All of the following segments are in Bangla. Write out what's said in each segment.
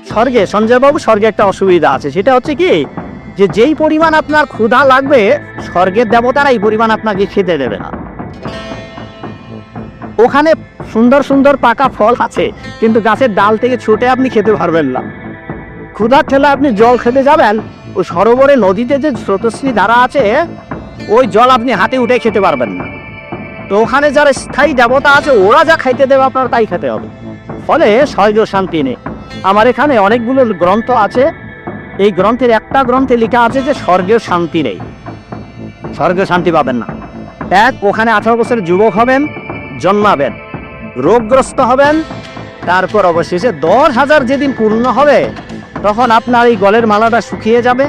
স্বর্গে সঞ্জয়বাবু, স্বর্গে একটা অসুবিধা আছে, সেটা হচ্ছে কি যে যেই পরিমাণ আপনার ক্ষুধা লাগবে স্বর্গের দেবতারা এই পরিমাণ আপনাকে খেতে দেবে না। ওখানে সুন্দর সুন্দর পাকা ফল আছে, কিন্তু গাছের ডাল থেকে ছুটে আপনি খেতে পারবেন না। ক্ষুধার ঠেলে আপনি জল খেতে যাবেন, ওই সরোবরে নদীতে যে স্রোতস্বিনী ধারা আছে ওই জল আপনি হাতে উঠে খেতে পারবেন না। তো ওখানে যারা স্থায়ী দেবতা আছে ওরা যা খাইতে দেবে আপনার তাই খেতে হবে, ফলে স্বর্গ শান্তি নেই। আমার এখানে অনেকগুলো গ্রন্থ আছে, এই গ্রন্থের একটা গ্রন্থে লেখা আছে যে স্বর্গের শান্তি নেই, স্বর্গে শান্তি পাবেন না। এক, ওখানে 18 বছরের যুবক হবেন, জন্মাবেন, রোগগ্রস্ত হবেন, তারপর অবশেষে 10,000 যেদিন পূর্ণ হবে তখন আপনার এই গলের মালাটা শুকিয়ে যাবে,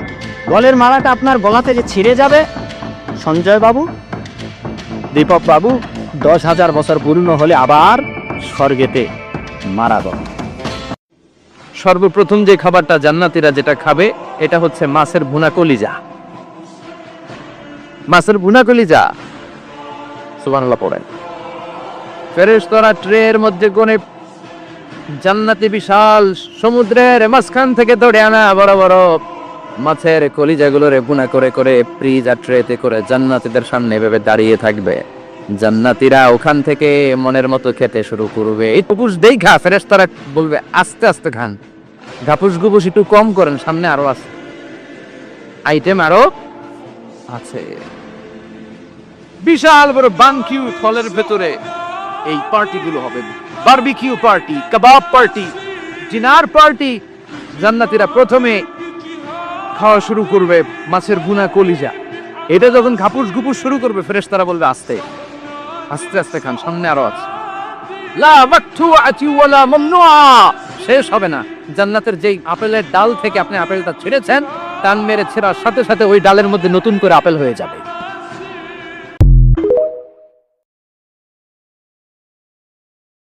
গলের মালাটা আপনার গলা থেকে ছিঁড়ে যাবে। সঞ্জয় বাবু, দীপক বাবু, 10,000 বছর পূর্ণ হলে আবার স্বর্গেতে মারা যাবে। সর্বপ্রথম যে খাবারটা জান্নাতীরা যেটা খাবে এটা হচ্ছে মাছের ভুনা কলিজা। মাছের ভুনা কলিজা, সুবহানাল্লাহ পড়েন। ফেরেশতারা ট্রের মধ্যে কোণে জান্নাতি বিশাল সমুদ্রের মাঝখান থেকে ধরে আনা বড় বড় মাছের কলিজাগুলোরে ভুনা করে করে ফ্রিজ আর ট্রেতে করে জান্নাতীদের সামনে এভাবে দাঁড়িয়ে থাকবে। জান্নাতীরা ওখান থেকে মনের মতো খেতে শুরু করবে। এই টুকুস দেই খা, ফেরেশতারা বলবে আস্তে আস্তে খান, ঘাপুস গুপুস একটু কম করেন, সামনে আরো আছে আইটেম, আরো আছে। বিশাল বড় বানকিউ ফলের ভেতরে এই পার্টিগুলো হবে, বারবিকিউ পার্টি, কাবাব পার্টি, ডিনার পার্টি। জান্নাতীরা প্রথমে খাওয়া শুরু করবে মাছের ভুনা কলিজা। এটা যখন ঘাপুস গুপুস শুরু করবে ফেরেশতারা বলবে আস্তে আস্তে আস্তে খান, সামনে আরো আছে। লা মাকতুআতি ওয়ালা মামনুআ, শেষ হবে না। জান্নাতের যেই আপেলের ডাল থেকে আপনি আপেলটা ছেড়েছেন, টান মেরে ছেড়ার সাথে সাথে ওই ডালের মধ্যে নতুন করে আপেল হয়ে যাবে।